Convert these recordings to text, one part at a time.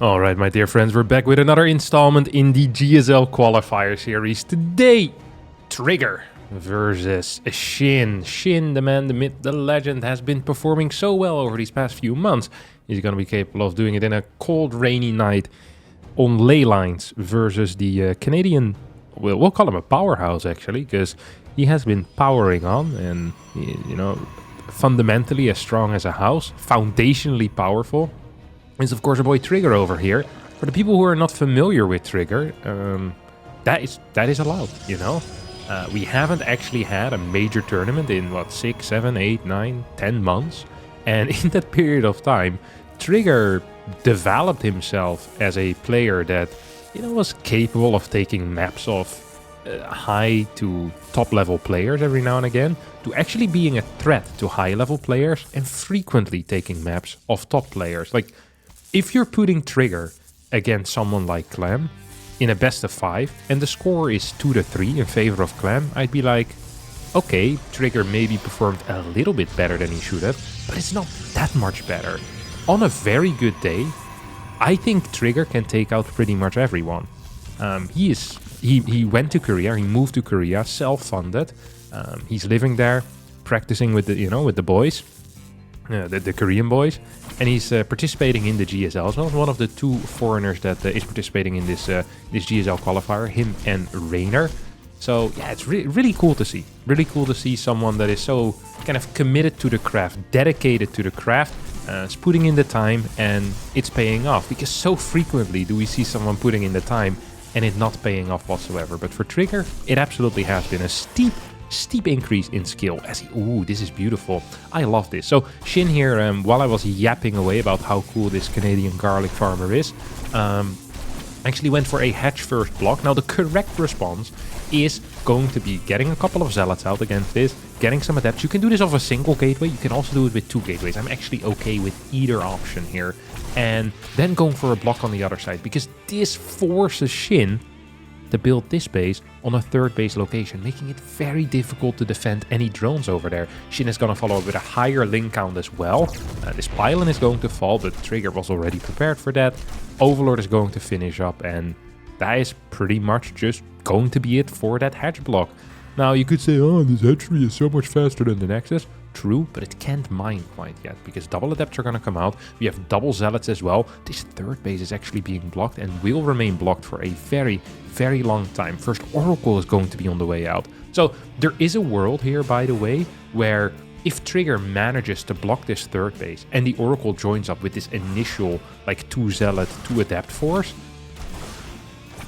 Alright, my dear friends, we're back with another installment in the GSL qualifier series. Today, Trigger versus Shin. Shin, the man, the myth, the legend, has been performing so well over these past few months. He's going to be capable of doing it in a cold, rainy night on ley lines versus the Canadian, we'll call him a powerhouse actually, because he has been powering on and, you know, fundamentally as strong as a house, foundationally powerful. Is of course our boy Trigger over here. For the people who are not familiar with Trigger, that is allowed, you know. We haven't actually had a major tournament in what, 6, 7, 8, 9, 10 months, and in that period of time, Trigger developed himself as a player that, you know, was capable of taking maps off high to top level players every now and again, to actually being a threat to high level players and frequently taking maps off top players. Like, if you're putting Trigger against someone like Clem in a best of 5 and the score is 2-3 in favor of Clem, I'd be like, okay, Trigger maybe performed a little bit better than he should have, but it's not that much better. On a very good day, I think Trigger can take out pretty much everyone. He went to Korea, he moved to Korea, self-funded. He's living there, practicing with the boys. The Korean boys, and he's participating in the GSL as well. One of the two foreigners that is participating in this GSL qualifier, him and Rainer. So yeah, it's really cool to see. Really cool to see someone that is so kind of committed to the craft, dedicated to the craft, is putting in the time, and it's paying off. Because so frequently do we see someone putting in the time and it not paying off whatsoever. But for Trigger, it absolutely has been a steep increase in skill. As he, ooh, this is beautiful. I love this. So Shin here, while I was yapping away about how cool this Canadian garlic farmer is, actually went for a hedge first block. Now the correct response is going to be getting a couple of zealots out against this, getting some adepts. You can do this off a single gateway. You can also do it with 2 gateways. I'm actually okay with either option here. And then going for a block on the other side, because this forces Shin to build this base on a 3rd base location, making it very difficult to defend any drones over there. Shin is going to follow up with a higher link count as well. This pylon is going to fall, but Trigger was already prepared for that. Overlord is going to finish up, and that is pretty much just going to be it for that hedge block. Now you could say, oh, this hatchery is so much faster than the Nexus. True, but it can't mine quite yet, because double adepts are going to come out. We have double zealots as well. This 3rd base is actually being blocked and will remain blocked for a very, very long time. First Oracle is going to be on the way out. So there is a world here, by the way, where if Trigger manages to block this 3rd base and the Oracle joins up with this initial like 2 zealot, 2 adept force,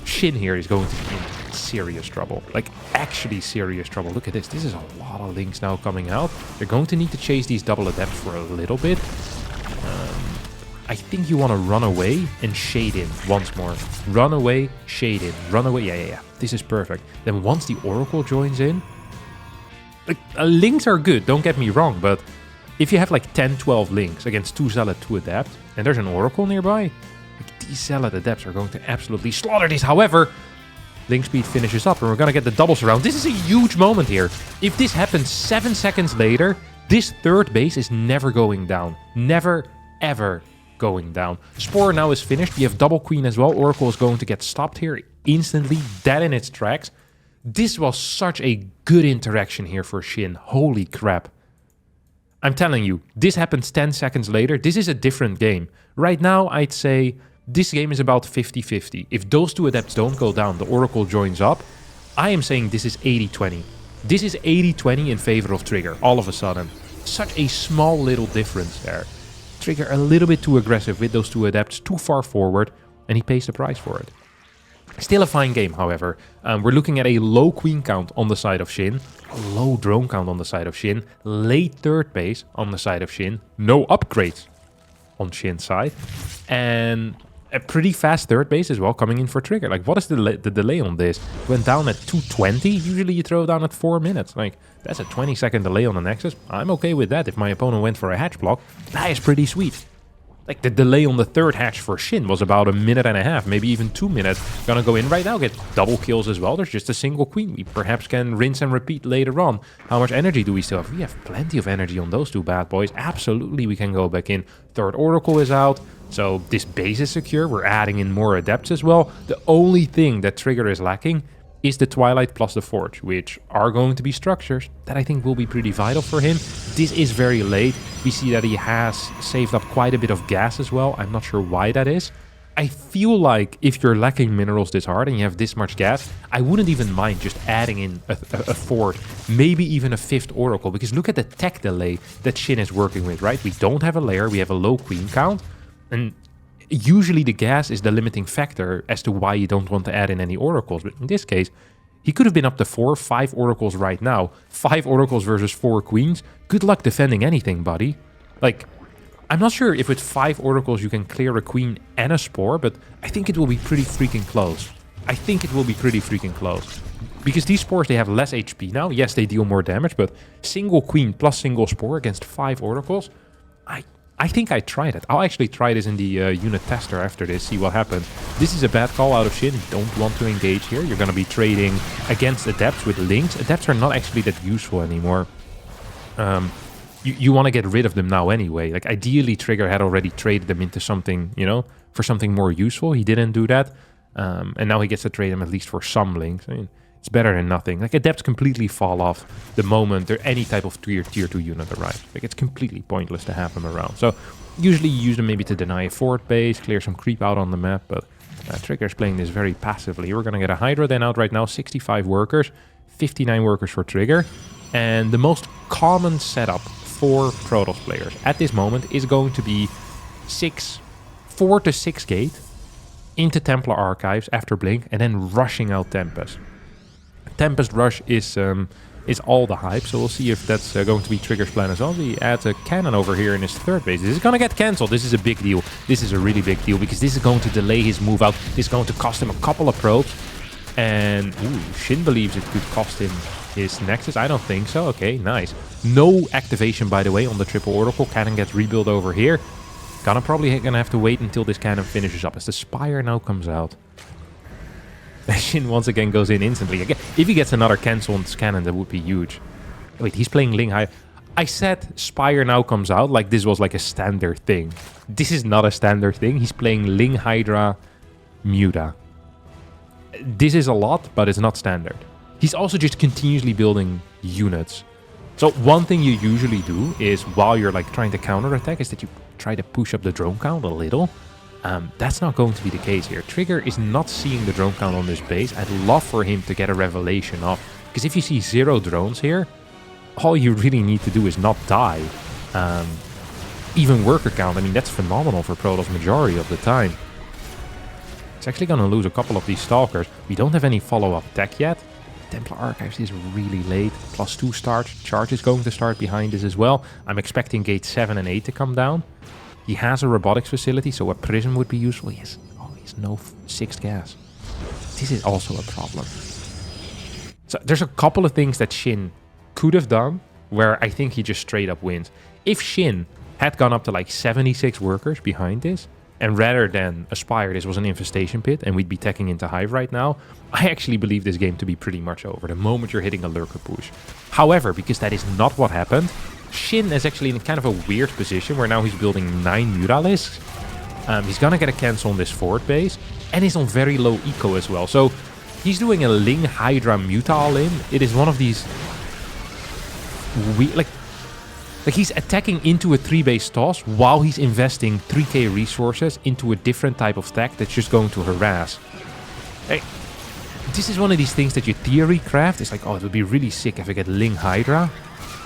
Shin here is going to be in serious trouble. Like, actually serious trouble. Look at this. This is a lot of links now coming out. They're going to need to chase these double adepts for a little bit. I think you want to run away and shade in once more. Run away, shade in. Run away. Yeah. This is perfect. Then once the Oracle joins in, like, links are good, don't get me wrong, but if you have like 10, 12 links against 2 zealot, 2 adept, and there's an Oracle nearby, like, these zealot adepts are going to absolutely slaughter these. However, link speed finishes up and we're going to get the double surround. This is a huge moment here. If this happens 7 seconds later, this 3rd base is never going down. Never, ever going down. Spore now is finished. We have double queen as well. Oracle is going to get stopped here instantly, dead in its tracks. This was such a good interaction here for Shin. Holy crap. I'm telling you, this happens 10 seconds later. This is a different game. Right now, I'd say this game is about 50-50. If those 2 adepts don't go down, the Oracle joins up. I am saying this is 80-20. This is 80-20 in favor of Trigger, all of a sudden. Such a small little difference there. Trigger a little bit too aggressive with those 2 adepts, too far forward, and he pays the price for it. Still a fine game, however. We're looking at a low queen count on the side of Shin, a low drone count on the side of Shin, late 3rd base on the side of Shin, no upgrades on Shin's side, and a pretty fast 3rd base as well coming in for Trigger. Like, what is the delay on this? Went down at 220. Usually you throw down at 4 minutes. Like, that's a 20-second delay on the Nexus. I'm okay with that. If my opponent went for a hatch block, that is pretty sweet. Like, the delay on the 3rd hatch for Shin was about 1.5 minutes, maybe even 2 minutes. Gonna go in right now, get double kills as well. There's just a single queen. We perhaps can rinse and repeat later on. How much energy do we still have? We have plenty of energy on those 2 bad boys. Absolutely, we can go back in. 3rd Oracle is out. So this base is secure. We're adding in more adepts as well. The only thing that Trigger is lacking is the Twilight plus the Forge, which are going to be structures that I think will be pretty vital for him. This is very late. We see that he has saved up quite a bit of gas as well. I'm not sure why that is. I feel like if you're lacking minerals this hard and you have this much gas, I wouldn't even mind just adding in a Forge, maybe even a 5th Oracle, because look at the tech delay that Shin is working with, right? We don't have a layer, we have a low queen count, and usually the gas is the limiting factor as to why you don't want to add in any oracles. But in this case, he could have been up to 4, 5 oracles right now. 5 oracles versus 4 queens. Good luck defending anything, buddy. Like, I'm not sure if with 5 oracles you can clear a queen and a spore, but I think it will be pretty freaking close. I think it will be pretty freaking close. Because these spores, they have less HP now. Yes, they deal more damage, but single queen plus single spore against 5 oracles, I think I tried it. I'll actually try this in the unit tester after this, see what happens. This is a bad call out of Shin. You don't want to engage here. You're going to be trading against adepts with links. Adepts are not actually that useful anymore. You want to get rid of them now anyway. Like, ideally, Trigger had already traded them into something, you know, for something more useful. He didn't do that. And now he gets to trade them at least for some links. I mean, it's better than nothing. Like, adepts completely fall off the moment there any type of tier 2 unit arrives. Like, it's completely pointless to have them around. So usually you use them maybe to deny a fort base, clear some creep out on the map, but Trigger's playing this very passively. We're going to get a Hydra then out right now, 65 workers, 59 workers for Trigger. And the most common setup for Protoss players at this moment is going to be 4 to 6 gate into Templar Archives after Blink and then rushing out Tempest. Tempest Rush is all the hype, so we'll see if that's going to be Trigger's plan as well. He adds a cannon over here in his 3rd base. This is going to get cancelled. This is a big deal. This is a really big deal because this is going to delay his move out. This is going to cost him a couple of probes. And Shin believes it could cost him his Nexus. I don't think so. Okay, nice. No activation, by the way, on the triple Oracle. Cannon gets rebuilt over here. Probably gonna have to wait until this cannon finishes up as the Spire now comes out. Shin once again goes in instantly. Again, if he gets another cancel on this cannon, that would be huge. Wait, he's playing Ling Hydra. I said Spire now comes out like this was like a standard thing. This is not a standard thing. He's playing Ling Hydra Muta. This is a lot, but it's not standard. He's also just continuously building units. So one thing you usually do is while you're like trying to counterattack is that you try to push up the drone count a little. That's not going to be the case here. Trigger is not seeing the drone count on this base. I'd love for him to get a revelation off. Because if you see 0 drones here, all you really need to do is not die. Even worker count, I mean, that's phenomenal for Protoss majority of the time. It's actually going to lose a couple of these Stalkers. We don't have any follow-up tech yet. Templar Archives is really late. +2 start. Charge is going to start behind this as well. I'm expecting gate 7 and 8 to come down. He has a robotics facility, so a prism would be useful. He has no 6th gas. This is also a problem. So there's a couple of things that Shin could have done where I think he just straight up wins. If Shin had gone up to like 76 workers behind this, and rather than Aspire, this was an infestation pit, and we'd be teching into Hive right now, I actually believe this game to be pretty much over the moment you're hitting a lurker push. However, because that is not what happened, Shin is actually in kind of a weird position where now he's building 9 Mutalisks. He's gonna get a cancel on this forward base, and he's on very low eco as well. So he's doing a Ling Hydra Muta all-in. It is one of these... Like he's attacking into a 3-base toss while he's investing 3k resources into a different type of tech that's just going to harass. Hey, this is one of these things that you theory craft. It's like, oh, it would be really sick if I get Ling Hydra,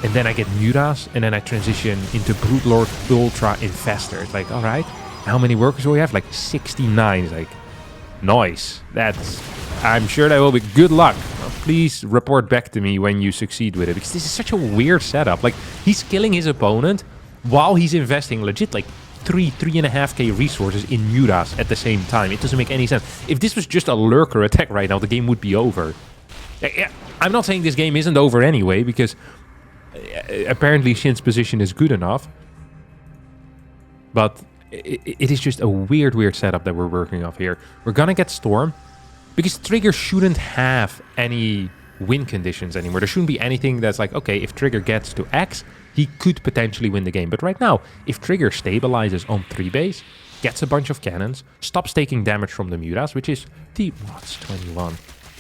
and then I get Mutas, and then I transition into Brute Lord Ultra Infestor. It's like, all right, how many workers will we have? Like 69. It's like, nice. I'm sure that will be good luck. Please report back to me when you succeed with it, because this is such a weird setup. Like, he's killing his opponent while he's investing legit like 3.5k resources in Mutas at the same time. It doesn't make any sense. If this was just a lurker attack right now, the game would be over. I'm not saying this game isn't over anyway, because apparently Shin's position is good enough. But it is just a weird setup that we're working off here. We're gonna get Storm, because Trigger shouldn't have any win conditions anymore. There shouldn't be anything that's like, okay, if Trigger gets to X, he could potentially win the game. But right now, if Trigger stabilizes on 3 base, gets a bunch of cannons, stops taking damage from the Mutas, which is what's 21.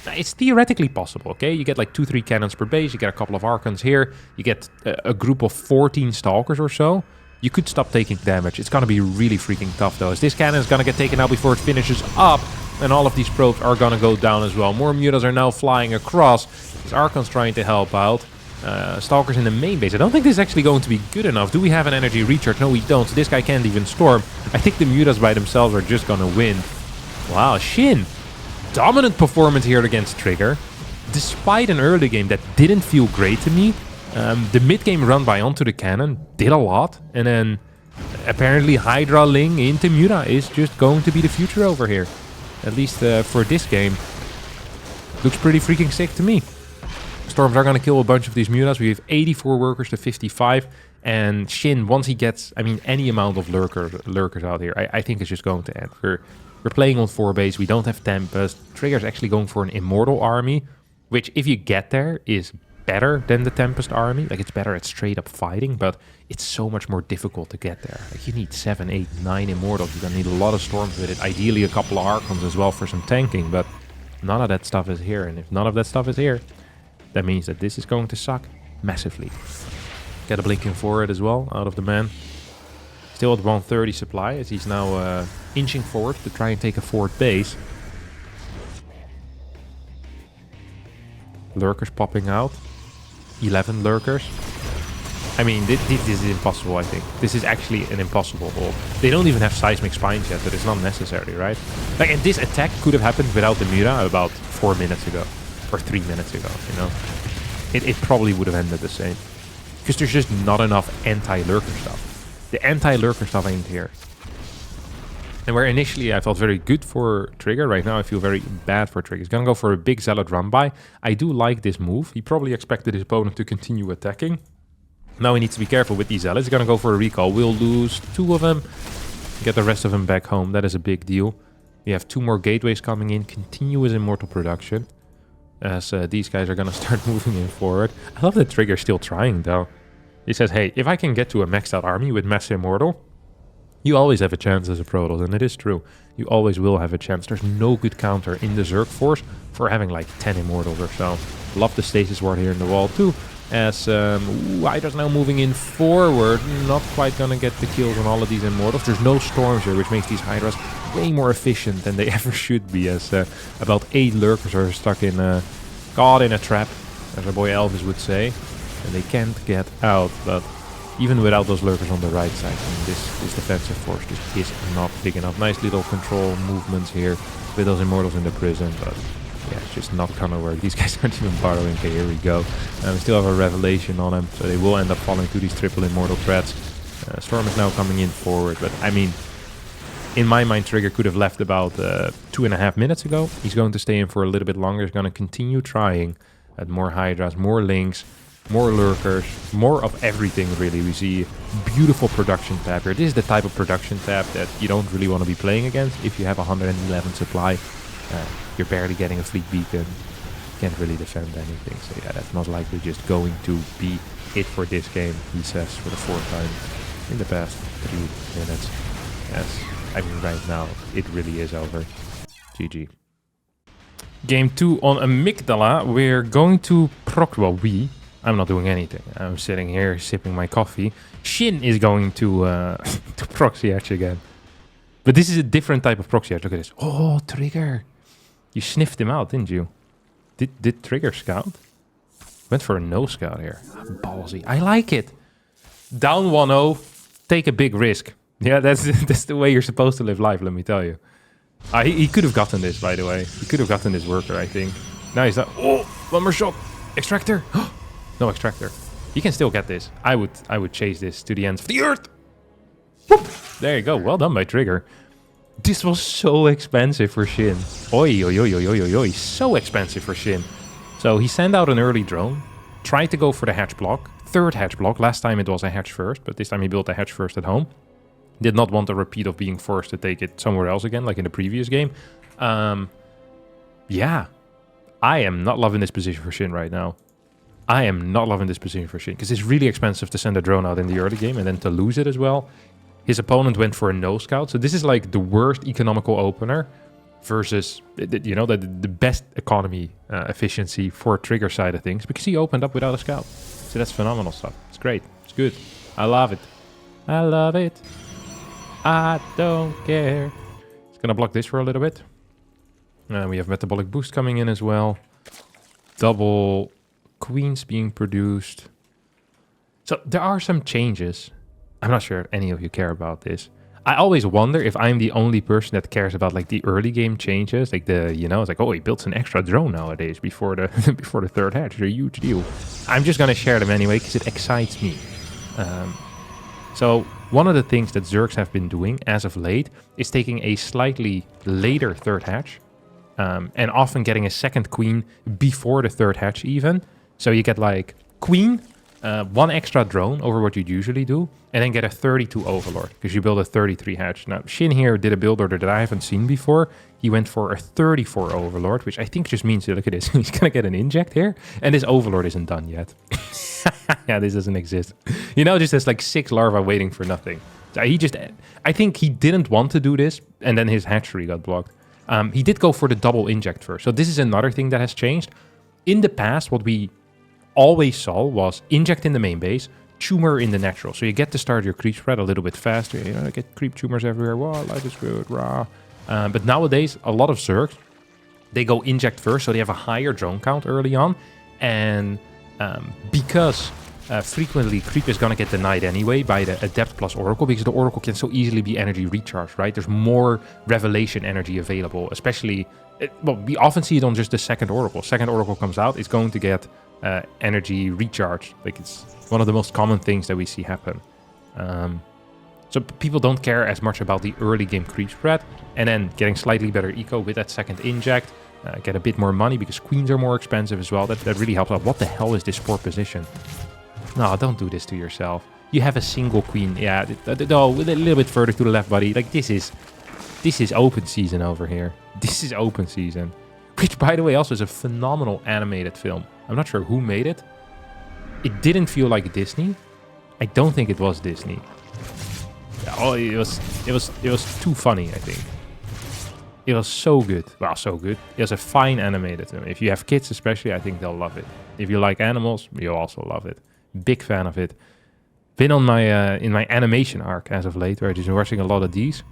Now, it's theoretically possible, okay? You get like 2-3 cannons per base, you get a couple of Archons here, you get a group of 14 Stalkers or so. You could stop taking damage. It's gonna be really freaking tough though, as this cannon is gonna get taken out before it finishes up, and all of these probes are gonna go down as well. More Mutas are now flying across. This Archon's trying to help out. Stalkers in the main base. I don't think this is actually going to be good enough. Do we have an energy recharge? No, we don't. So this guy can't even storm. I think the Mutas by themselves are just gonna win. Wow, Shin. Dominant performance here against Trigger. Despite an early game that didn't feel great to me, the mid-game run by onto the cannon did a lot. And then apparently Hydra Ling into Muta is just going to be the future over here. At least for this game. Looks pretty freaking sick to me. Storms are going to kill a bunch of these Mutas. We have 84 workers to 55. And Shin, once he gets, I mean, any amount of lurkers out here, I think it's just going to end. We're playing on 4 base. We don't have Tempest. Trigger's actually going for an Immortal army, which if you get there is better than the Tempest army. Like, it's better at straight up fighting, but it's so much more difficult to get there. Like, you need 7, 8, 9 Immortals. You're going to need a lot of Storms with it. Ideally, a couple of Archons as well for some tanking, but none of that stuff is here. And if none of that stuff is here, that means that this is going to suck massively. Get a blinking forward as well out of the man. Still at 130 supply as he's now inching forward to try and take a forward base. Lurkers popping out. 11 lurkers. I mean, this is impossible, I think. This is actually an impossible hold. They don't even have seismic spines yet, but it's not necessary, right? Like, and this attack could have happened without the Muta about 4 minutes ago. Or 3 minutes ago, you know? It probably would have ended the same. Because there's just not enough anti-lurker stuff. The anti-lurker stuff ain't here. And where initially I felt very good for Trigger, right now I feel very bad for Trigger. He's gonna go for a big Zealot run-by. I do like this move. He probably expected his opponent to continue attacking. Now he needs to be careful with these Zealots. He's gonna go for a recall. We'll lose 2 of them. Get the rest of them back home. That is a big deal. We have 2 more gateways coming in. Continuous Immortal production. As these guys are gonna start moving in forward. I love that Trigger's still trying though. He says, hey, if I can get to a maxed out army with Mass Immortal, you always have a chance as a Protoss, and it is true. You always will have a chance. There's no good counter in the Zerg force for having like 10 Immortals or so. Love the Stasis Ward here in the wall too. As Hydra's now moving in forward. Not quite gonna get the kills on all of these Immortals. There's no Storms here, which makes these Hydras way more efficient than they ever should be. As about 8 Lurkers are stuck in caught in a trap, as our boy Elvis would say. And they can't get out, but even without those Lurkers on the right side, I mean, this defensive force just is not big enough. Nice little control movements here with those Immortals in the prison, but yeah, it's just not gonna work. These guys aren't even borrowing. Okay, here we go. We still have a Revelation on them, so they will end up falling to these triple Immortal threats. Storm is now coming in forward, but I mean, in my mind, Trigger could have left about 2.5 minutes ago. He's going to stay in for a little bit longer. He's going to continue trying at more Hydras, more Links, more Lurkers, more of everything, really. We see beautiful production tab here. This is the type of production tab that you don't really want to be playing against. If you have 111 supply, you're barely getting a fleet beacon. Can't really defend anything. So yeah, that's most likely just going to be it for this game, he says for the 4th time in the past 3 minutes. Yes, I mean, right now, it really is over. GG. Game 2 on Amygdala. We're going to I'm not doing anything. I'm sitting here sipping my coffee. Shin is going to Proxy Hatch again. But this is a different type of Proxy Hatch. Look at this. Oh, Trigger. You sniffed him out, didn't you? Did Trigger scout? Went for a no scout here. Ballsy. I like it. Down 1-0. Take a big risk. Yeah, that's the way you're supposed to live life, let me tell you. He could have gotten this, by the way. He could have gotten this worker, I think. Now he's not. Oh, one more shot. Extractor. No extractor. You can still get this. I would chase this to the ends of the earth. Whoop. There you go. Well done by Trigger. This was so expensive for Shin. Oi, oi, oi, oi, oi, oi, oi. So expensive for Shin. So he sent out an early drone. Tried to go for the hatch block. 3rd hatch block. Last time it was a hatch first, but this time he built a hatch first at home. Did not want a repeat of being forced to take it somewhere else again, like in the previous game. Yeah. I am not loving this position for Shin right now. I am not loving this position for Shin, because it's really expensive to send a drone out in the early game and then to lose it as well. His opponent went for a no scout. So this is like the worst economical opener versus, you know, the best economy efficiency for trigger side of things, because he opened up without a scout. So that's phenomenal stuff. It's great. It's good. I love it. I love it. I don't care. It's gonna block this for a little bit. We have metabolic boost coming in as well. Double queens being produced. So there are some changes. I'm not sure if any of you care about this. I always wonder if I'm the only person that cares about like the early game changes, like the, you know, it's like, oh, he built an extra drone nowadays before the before the third hatch. They're a huge deal. I'm just gonna share them anyway because it excites me. So one of the things that Zergs have been doing as of late is taking a slightly later third hatch, and often getting a second queen before the third hatch even. So you get like queen, one extra drone over what you'd usually do, and then get a 32 overlord because you build a 33 hatch. Now Shin here did a build order that I haven't seen before. He went for a 34 overlord, which I think just means, look at this, he's gonna get an inject here, and this overlord isn't done yet. Yeah, this doesn't exist. You know, just there's like 6 larvae waiting for nothing. So he just, I think he didn't want to do this, and then his hatchery got blocked. He did go for the double inject first. So this is another thing that has changed. In the past, what we always saw was inject in the main base, tumor in the natural. So you get to start your creep spread a little bit faster. You know, get creep tumors everywhere. Wow, life is good, rah. But nowadays, a lot of Zergs, they go inject first, so they have a higher drone count early on. And because frequently creep is going to get denied anyway by the Adept plus Oracle, because the Oracle can so easily be energy recharged, right? There's more Revelation energy available, especially, well, we often see it on just the second Oracle. Second Oracle comes out, it's going to get energy recharged. Like, it's one of the most common things that we see happen. So people don't care as much about the early game creep spread, and then getting slightly better eco with that second inject, get a bit more money because queens are more expensive as well. That really helps out. What the hell is this poor position? No, don't do this to yourself. You have a single queen. Yeah, no, a little bit further to the left, buddy. Like, this is open season over here. This is open season. Which, by the way, also is a phenomenal animated film. I'm not sure who made it. It didn't feel like Disney. I don't think it was Disney. Oh, it was too funny, I think. It was so good. Well, so good. It was a fine animated film. If you have kids especially, I think they'll love it. If you like animals, you'll also love it. Big fan of it. Been on my in my animation arc as of late, where I'm just watching a lot of these.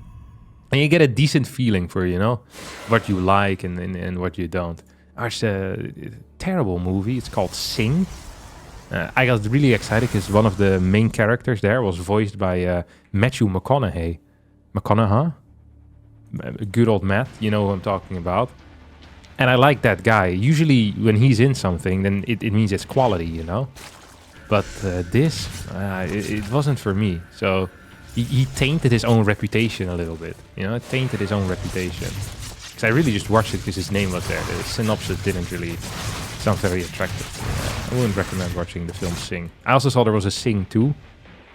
And you get a decent feeling for, you know, what you like and what you don't. There's a terrible movie. It's called Sing. I got really excited because one of the main characters there was voiced by Matthew McConaughey. McConaughey? Good old Matt, you know who I'm talking about. And I like that guy. Usually when he's in something, then it means it's quality, you know? But it wasn't for me. So he tainted his own reputation a little bit. You know, tainted his own reputation. Because I really just watched it because his name was there. The synopsis didn't really sound very attractive. I wouldn't recommend watching the film Sing. I also saw there was a Sing 2.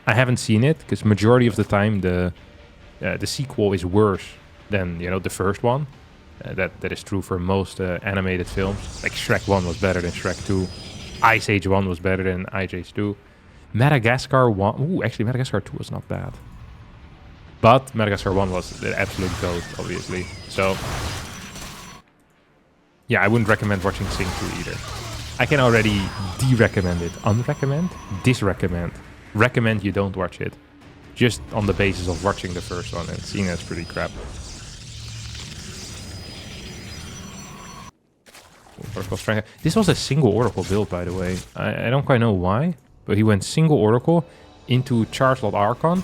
I haven't seen it because majority of the time the sequel is worse than, you know, the first one. That is true for most animated films. Like Shrek 1 was better than Shrek 2. Ice Age 1 was better than Ice Age 2. Madagascar 1... Ooh, actually Madagascar 2 was not bad. But Madagascar 1 was the absolute GOAT, obviously. So, yeah, I wouldn't recommend watching Sing 2 either. I can already de-recommend it. Unrecommend? Disrecommend. Recommend you don't watch it. Just on the basis of watching the first one and seeing that's pretty crap. Oracle Strength. This was a single Oracle build, by the way. I don't quite know why, but he went single Oracle into Charged Archon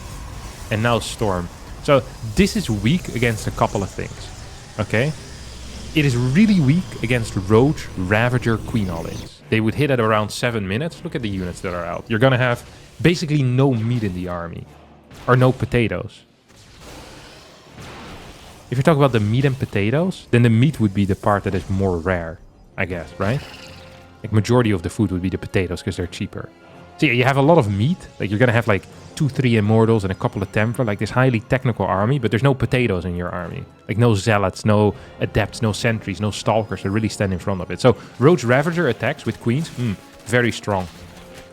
and now Storm. So this is weak against a couple of things, okay? It is really weak against Roach, Ravager, Queen All-ins. They would hit at around 7 minutes. Look at the units that are out. You're gonna have basically no meat in the army, or no potatoes. If you're talking about the meat and potatoes, then the meat would be the part that is more rare, I guess, right? Like majority of the food would be the potatoes because they're cheaper. So yeah, you have a lot of meat. Like you're gonna have like 2-3 Immortals and a couple of Templar, like this highly technical army, but there's no potatoes in your army. Like no Zealots, no Adepts, no Sentries, no Stalkers that really stand in front of it. So Roach Ravager attacks with Queens, very strong.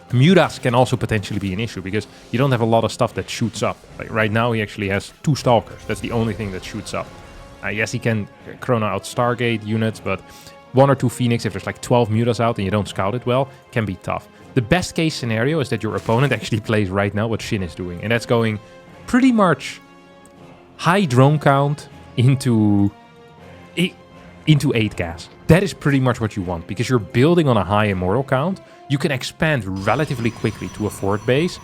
Mutas can also potentially be an issue because you don't have a lot of stuff that shoots up. Like right now he actually has 2 Stalkers. That's the only thing that shoots up. Yes, he can chrono out Stargate units, but 1 or 2 Phoenix, if there's like 12 Mutas out and you don't scout it well, can be tough. The best case scenario is that your opponent actually plays right now what Shin is doing. And that's going pretty much high drone count into 8 gas. That is pretty much what you want because you're building on a high immortal count. You can expand relatively quickly to a fort base.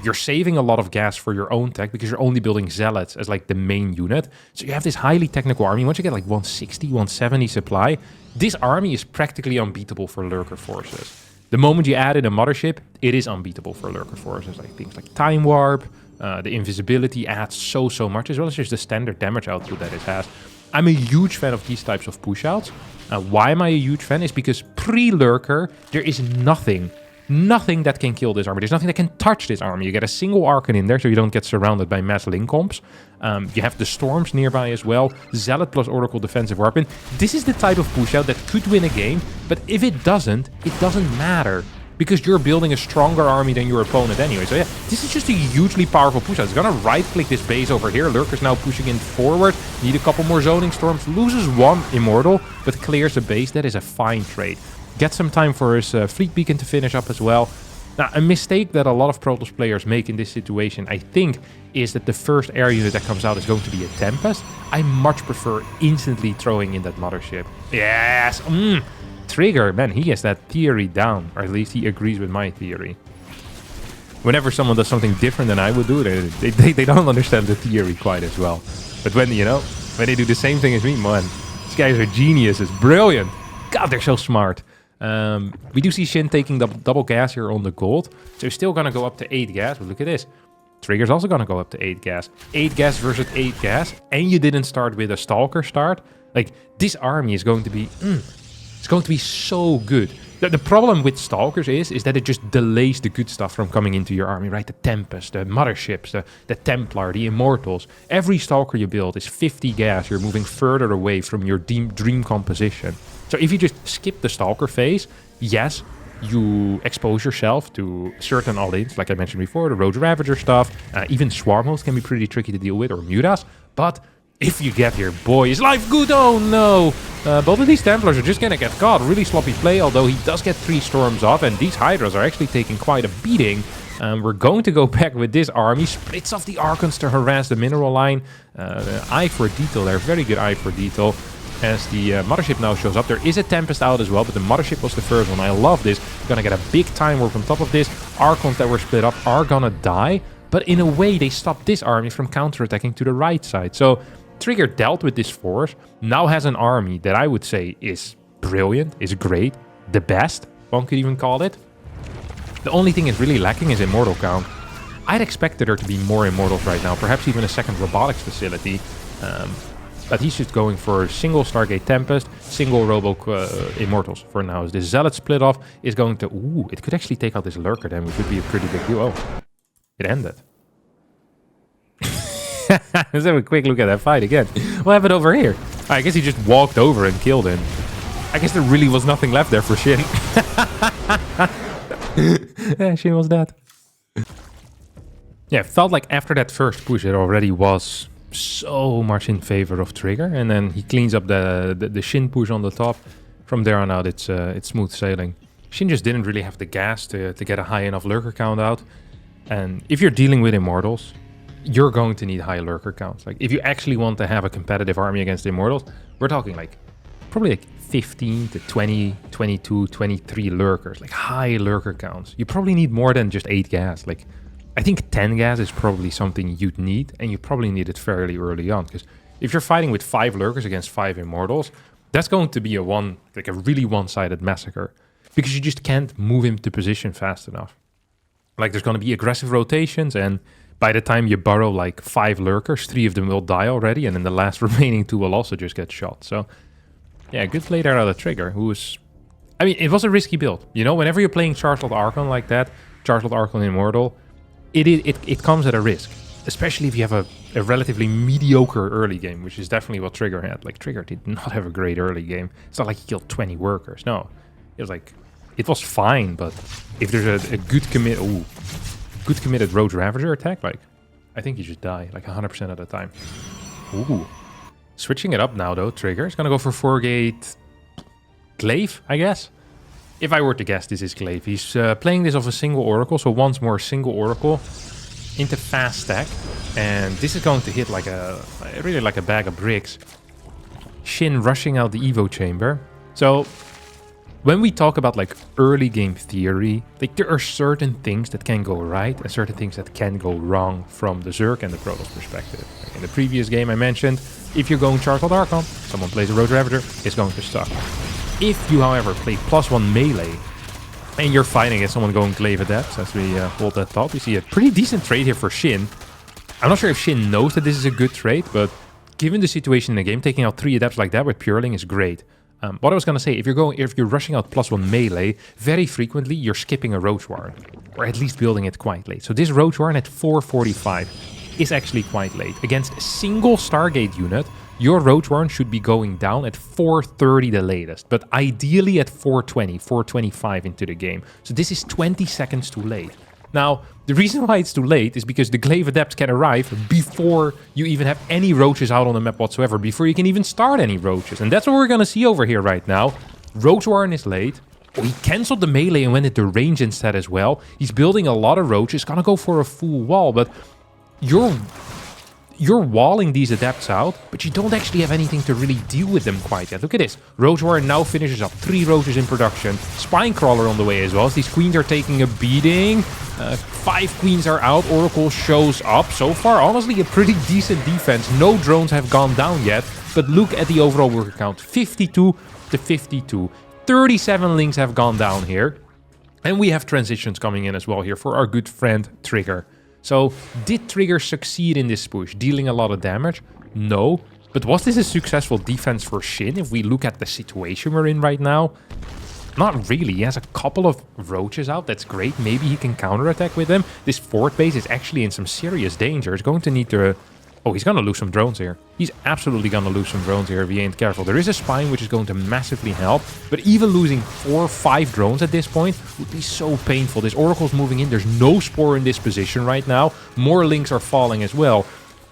You're saving a lot of gas for your own tech because you're only building zealots as like the main unit. So you have this highly technical army. Once you get like 160, 170 supply, this army is practically unbeatable for lurker forces. The moment you add in a mothership, it is unbeatable for lurker forces. Like things like time warp, the invisibility adds so much, as well as just the standard damage output that it has. I'm a huge fan of these types of push-outs. Why am I a huge fan? Is because pre-lurker, there is nothing that can kill this army. There's nothing that can touch this army. You get a single Archon in there so you don't get surrounded by mass link comps. You have the Storms nearby as well. Zealot plus Oracle defensive weapon. This is the type of push-out that could win a game, but if it doesn't matter. Because you're building a stronger army than your opponent anyway. So yeah, this is just a hugely powerful push-out. It's gonna right-click this base over here. Lurker's now pushing in forward. Need a couple more zoning storms. Loses 1 immortal, but clears a base. That is a fine trade. Get some time for his fleet beacon to finish up as well. Now, a mistake that a lot of Protoss players make in this situation, I think, is that the first air unit that comes out is going to be a Tempest. I much prefer instantly throwing in that mothership. Yes! Trigger, man, he has that theory down, or at least he agrees with my theory. Whenever someone does something different than I would do, they don't understand the theory quite as well. But when, you know, when they do the same thing as me, man, these guys are geniuses, brilliant. God, they're so smart. We do see Shin taking double gas here on the gold, so he's still gonna go up to 8 gas, but look at this. Trigger's also gonna go up to 8 gas. 8 gas versus 8 gas, and you didn't start with a Stalker start. Like, this army is going to be... It's going to be so good. The problem with Stalkers is that it just delays the good stuff from coming into your army, right? The Tempest, the Motherships, the Templar, the Immortals. Every Stalker you build is 50 gas. You're moving further away from your dream composition. So if you just skip the Stalker phase, yes, you expose yourself to certain all-ins, like I mentioned before, the Road Ravager stuff. Even Swarm hosts can be pretty tricky to deal with, or Mutas. But if you get here, boy, is life good? Oh no! Both of these Templars are just gonna get caught. Really sloppy play, although he does get 3 storms off, and these Hydras are actually taking quite a beating. We're going to go back with this army. Splits off the Archons to harass the mineral line. Eye for detail there, very good eye for detail. As the Mothership now shows up, there is a Tempest out as well, but the Mothership was the first one. I love this. Gonna get a big time warp on top of this. Archons that were split up are gonna die, but in a way they stopped this army from counterattacking to the right side. So Trigger dealt with this force, now has an army that I would say is brilliant, is great, the best, one could even call it. The only thing is really lacking is immortal count. I'd expected there to be more immortals right now, perhaps even a second robotics facility. But he's just going for single Stargate Tempest, single Robo Immortals for now. As this Zealot split off is going to... Ooh, it could actually take out this Lurker then, which would be a pretty big deal. Oh, it ended. Let's have a quick look at that fight again. What happened over here? I guess he just walked over and killed him. I guess there really was nothing left there for Shin. Yeah, Shin was dead. Yeah, it felt like after that first push it already was so much in favor of Trigger, and then he cleans up the Shin push on the top. From there on out, it's smooth sailing. Shin just didn't really have the gas to get a high enough lurker count out, and if you're dealing with Immortals, you're going to need high lurker counts. Like, if you actually want to have a competitive army against Immortals, we're talking like probably like 15 to 20, 22, 23 lurkers, like high lurker counts. You probably need more than just 8 gas. Like, I think 10 gas is probably something you'd need, and you probably need it fairly early on, because if you're fighting with 5 lurkers against 5 Immortals, that's going to be a really one-sided massacre, because you just can't move him to position fast enough. Like, there's going to be aggressive rotations, and by the time you burrow like 5 lurkers, 3 of them will die already, and then the last remaining 2 will also just get shot. So, yeah, good play there out of Trigger, who was... I mean, it was a risky build. You know, whenever you're playing Charged Archon like that, Charged Archon Immortal, it comes at a risk. Especially if you have a relatively mediocre early game, which is definitely what Trigger had. Like, Trigger did not have a great early game. It's not like he killed 20 workers. No. It was like... it was fine, but if there's a good committed Roach Ravager attack, like, I think you just die, like 100% of the time. Ooh. Switching it up now, though, Trigger is gonna go for 4-gate Glaive, I guess. If I were to guess, this is Glaive. He's playing this off a single Oracle, so once more single Oracle into fast stack. And this is going to hit like really like a bag of bricks. Shin rushing out the Evo chamber. So when we talk about like early game theory, like there are certain things that can go right and certain things that can go wrong from the Zerg and the Protoss perspective. Like in the previous game I mentioned, if you're going Charcoal Archon, someone plays a Roach Ravager, it's going to suck. If you, however, play +1 melee and you're fighting against someone going Glaive Adepts, as we hold that thought, we see a pretty decent trade here for Shin. I'm not sure if Shin knows that this is a good trade, but given the situation in the game, taking out 3 Adepts like that with Pureling is great. What I was going to say, if you're rushing out +1 melee, very frequently you're skipping a Roach Warren, or at least building it quite late. So this Roach Warren at 445 is actually quite late. Against a single Stargate unit, your Roach Warren should be going down at 430 the latest, but ideally at 420, 425 into the game. So this is 20 seconds too late. Now, the reason why it's too late is because the Glaive Adept can arrive before you even have any Roaches out on the map whatsoever, before you can even start any Roaches. And that's what we're going to see over here right now. Roach Warren is late. Oh, he cancelled the melee and went into range instead as well. He's building a lot of Roaches, gonna go for a full wall, but you're walling these Adepts out, but you don't actually have anything to really deal with them quite yet. Look at this. Roach Warren now finishes up 3 Roaches in production. Spinecrawler on the way as well, as these Queens are taking a beating. 5 Queens are out. Oracle shows up. So far, honestly, a pretty decent defense. No drones have gone down yet, but look at the overall worker count. 52 to 52. 37 links have gone down here. And we have transitions coming in as well here for our good friend Trigger. So, did Trigger succeed in this push, dealing a lot of damage? No. But was this a successful defense for Shin if we look at the situation we're in right now? Not really. He has a couple of Roaches out. That's great. Maybe he can counterattack with them. This fort base is actually in some serious danger. It's going to need to... Oh, he's going to lose some drones here. He's absolutely going to lose some drones here if he ain't careful. There is a spine which is going to massively help. But even losing 4 or 5 drones at this point would be so painful. This Oracle's moving in. There's no Spore in this position right now. More links are falling as well.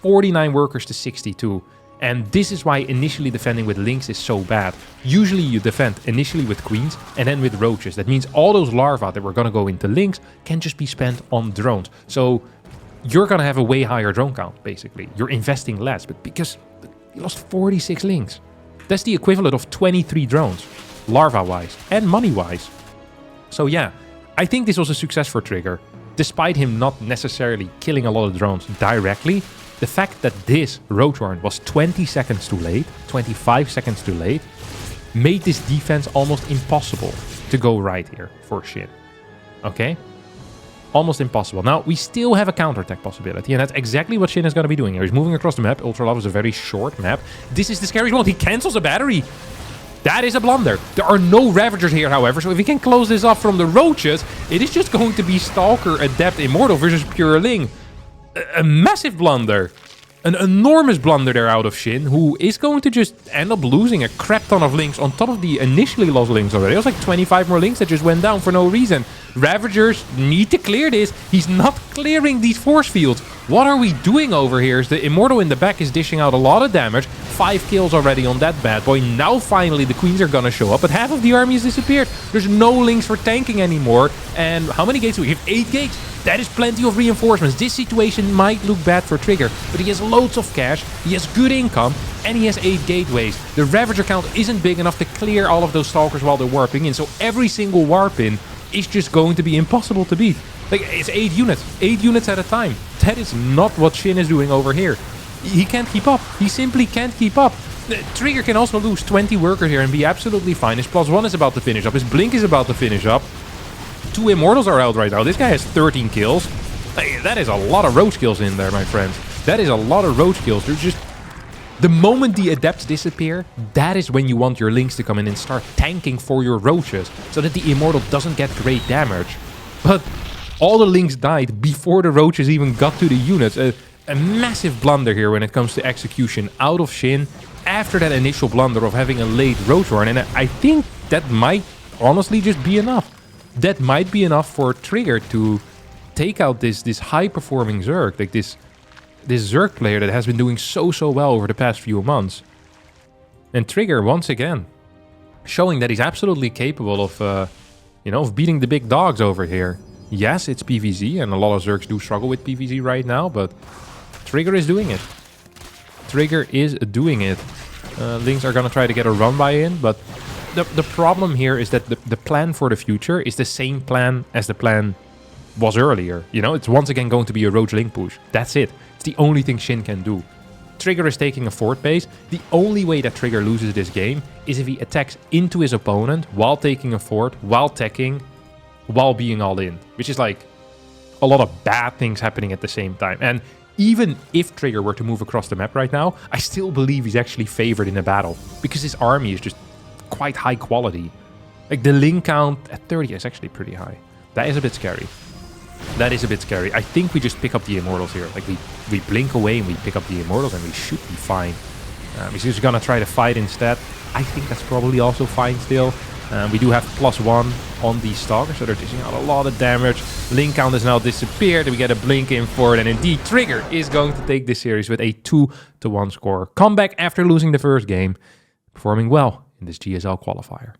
49 workers to 62. And this is why initially defending with links is so bad. Usually you defend initially with Queens and then with Roaches. That means all those larvae that were going to go into links can just be spent on drones. So you're going to have a way higher drone count, basically. You're investing less, but because you lost 46 links. That's the equivalent of 23 drones, larva-wise and money-wise. So yeah, I think this was a success for Trigger. Despite him not necessarily killing a lot of drones directly, the fact that this Roach Warren was 20 seconds too late, 25 seconds too late, made this defense almost impossible to go right here for Shin. Okay? Almost impossible. Now, we still have a counterattack possibility, and that's exactly what Shin is going to be doing here. He's moving across the map. Ultra Love is a very short map. This is the scary one. He cancels a battery. That is a blunder. There are no Ravagers here, however, so if he can close this off from the Roaches, it is just going to be Stalker, Adept, Immortal versus Pureling. A massive blunder. An enormous blunder there out of Shin, who is going to just end up losing a crap ton of links on top of the initially lost links already. It was like 25 more links that just went down for no reason. Ravagers need to clear this. He's not clearing these force fields. What are we doing over here? The Immortal in the back is dishing out a lot of damage. 5 kills already on that bad boy. Now finally the Queens are gonna show up, but half of the army has disappeared. There's no links for tanking anymore. And how many gates do we have? 8 gates. That is plenty of reinforcements. This situation might look bad for Trigger, but he has loads of cash, he has good income, and he has 8 gateways. The Ravager count isn't big enough to clear all of those Stalkers while they're warping in, so every single warp in is just going to be impossible to beat. Like, it's 8 units at a time. That is not what Shin is doing over here. He can't keep up. He simply can't keep up. Trigger can also lose 20 workers here and be absolutely fine. His +1 is about to finish up. His Blink is about to finish up. 2 Immortals are out right now. This guy has 13 kills. Hey, that is a lot of Roach kills in there, my friends. That is a lot of Roach kills. There's just... The moment the Adepts disappear, that is when you want your links to come in and start tanking for your Roaches, so that the Immortal doesn't get great damage. But all the links died before the Roaches even got to the units. A massive blunder here when it comes to execution out of Shin after that initial blunder of having a late Roach Warren, and I think that might honestly just be enough. that might be enough for Trigger to take out this high-performing Zerg, like this Zerg player that has been doing so well over the past few months. And Trigger, once again, showing that he's absolutely capable of, of beating the big dogs over here. Yes, it's PvZ, and a lot of Zergs do struggle with PvZ right now, but Trigger is doing it. Trigger is doing it. Lynx are gonna try to get a run by in, but the problem here is that the plan for the future is the same plan as the plan was earlier. It's once again going to be a Roach Link push. That's it. It's the only thing Shin can do. Trigger is taking a fort base. The only way that Trigger loses this game is if he attacks into his opponent while taking a fort, while teching, while being all in. Which is like a lot of bad things happening at the same time. And even if Trigger were to move across the map right now, I still believe he's actually favored in a battle. Because his army is just quite high quality. Like the link count at 30 is actually pretty high. That is a bit scary. That is a bit scary. I think we just pick up the Immortals here. Like we blink away and we pick up the Immortals and we should be fine. He's just gonna try to fight instead. I think that's probably also fine still. We do have +1 on the Stalker, so they're dishing out a lot of damage. Link count has now disappeared. We get a blink in for it, and indeed Trigger is going to take this series with a 2-1 score. Comeback after losing the first game. Performing well in this GSL qualifier.